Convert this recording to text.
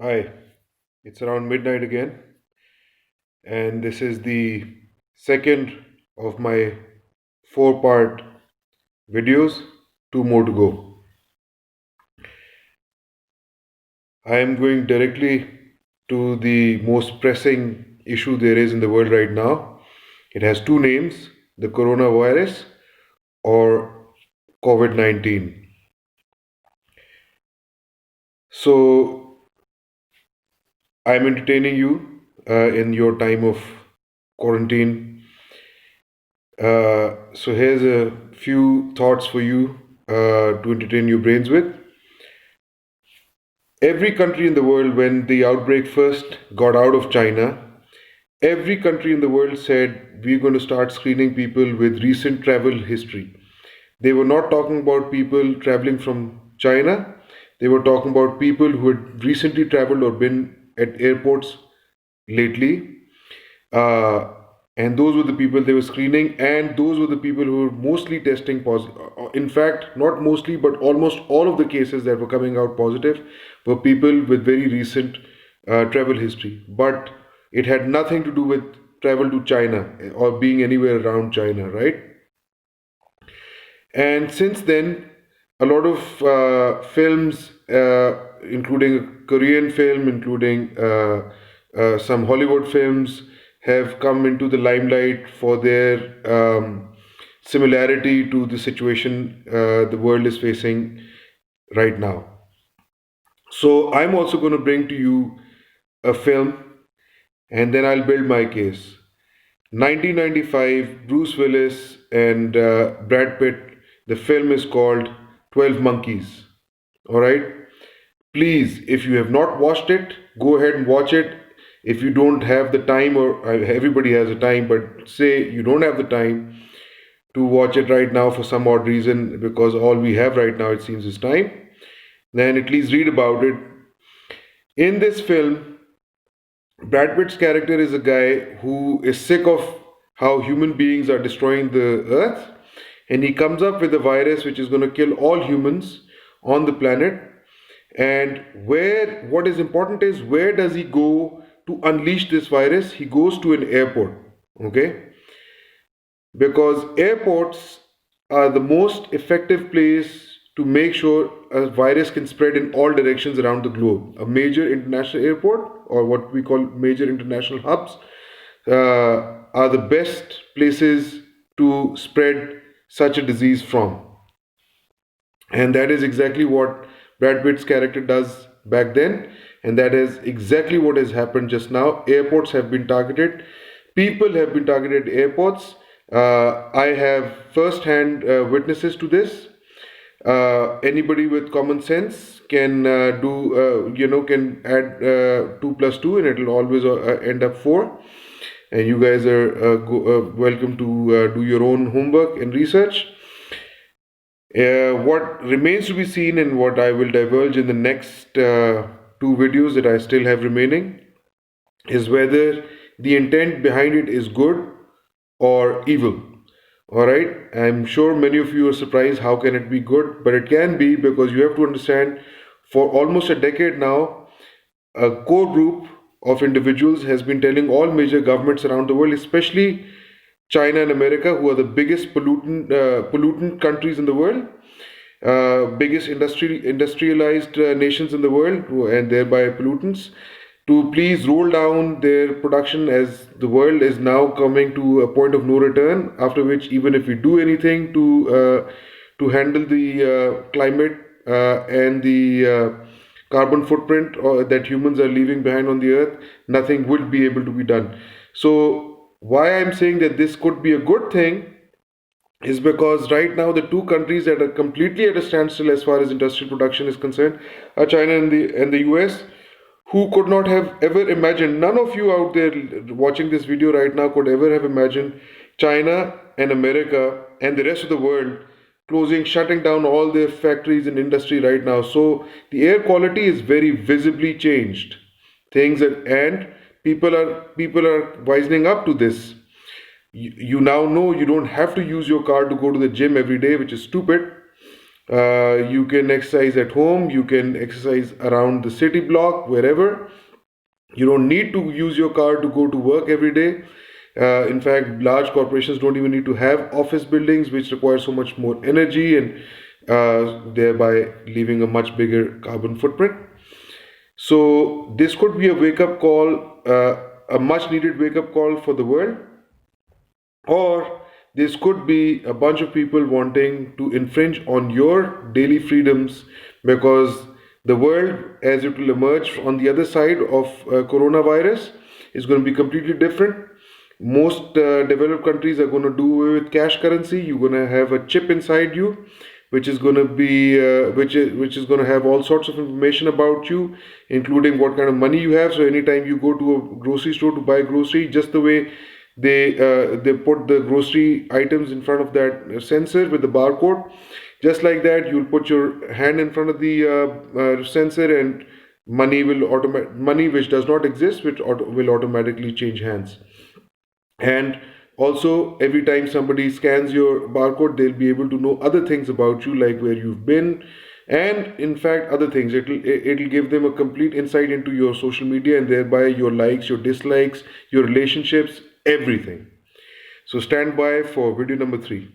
Hi, it's around midnight again, and this is the second of my four-part videos. Two more to go. I am going directly to the most pressing issue there is in the world right now. It has two names, the coronavirus or COVID 19. So, I'm entertaining you in your time of quarantine. So here's a few thoughts for you to entertain your brains with. Every country in the world, when the outbreak first got out of China, every country in the world said, we're going to start screening people with recent travel history. They were not talking about people traveling from China, they were talking about people who had recently traveled or been at airports lately. Uh, and those were the people they were screening, and those were the people who were mostly testing positive. In fact, not mostly, but almost all of the cases that were coming out positive were people with very recent travel history. But it had nothing to do with travel to China or being anywhere around China, right? And since then, a lot of films, including a Korean film, including some Hollywood films, have come into the limelight for their similarity to the situation the world is facing right now. So, I'm also going to bring to you a film and then I'll build my case. 1995, Bruce Willis and Brad Pitt. The film is called 12 Monkeys. All right. Please, if you have not watched it, go ahead and watch it. If you don't have the time, or everybody has a time, but say you don't have the time to watch it right now for some odd reason, because all we have right now, it seems, is time, then at least read about it. In this film, Brad Pitt's character is a guy who is sick of how human beings are destroying the earth, and he comes up with a virus which is going to kill all humans on the planet. And where what is important is, where does he go to unleash this virus? He goes to an airport, okay? Because airports are the most effective place to make sure a virus can spread in all directions around the globe. A major international airport, or what we call major international hubs, are the best places to spread such a disease from. And that is exactly what Brad Pitt's character does back then. And that is exactly what has happened just now. Airports have been targeted. People have been targeted at airports. I have first hand witnesses to this. Anybody with common sense can can add 2 plus 2 and it will always end up 4. And you guys are welcome to do your own homework and research. What remains to be seen and what I will divulge in the next two videos that I still have remaining is whether the intent behind it is good or evil. All right, I'm sure many of you are surprised how can it be good, but it can be because you have to understand for almost a decade now, a core group of individuals has been telling all major governments around the world, especially China and America, who are the biggest pollutant countries in the world, biggest industrialized nations in the world, and thereby pollutants, to please roll down their production as the world is now coming to a point of no return. After which, even if we do anything to handle the climate and the carbon footprint that humans are leaving behind on the earth, nothing will be able to be done. So, why I'm saying that this could be a good thing is because right now the two countries that are completely at a standstill as far as industrial production is concerned are China and the US, who could not have ever imagined. None of you out there watching this video right now could ever have imagined China and America and the rest of the world closing, shutting down all their factories and industry right now. So the air quality is very visibly changed. And people are wisening up to this. You now know you don't have to use your car to go to the gym every day, which is stupid. You can exercise at home, you can exercise around the city block, wherever. You don't need to use your car to go to work every day. In fact, large corporations don't even need to have office buildings, which require so much more energy and thereby leaving a much bigger carbon footprint. So, this could be a wake up call, a much needed wake up call for the world, or this could be a bunch of people wanting to infringe on your daily freedoms, because the world, as it will emerge on the other side of coronavirus, is going to be completely different. Most developed countries are going to do away with cash currency. You're going to have a chip inside you, which is going to be which is going to have all sorts of information about you, including what kind of money you have. So anytime you go to a grocery store to buy grocery, just the way they put the grocery items in front of that sensor with the barcode, just like that you'll put your hand in front of the sensor, and money which does not exist, which will automatically change hands. And also, every time somebody scans your barcode, they'll be able to know other things about you, like where you've been, and in fact, other things. It'll give them a complete insight into your social media, and thereby your likes, your dislikes, your relationships, everything. So stand by for video number 3.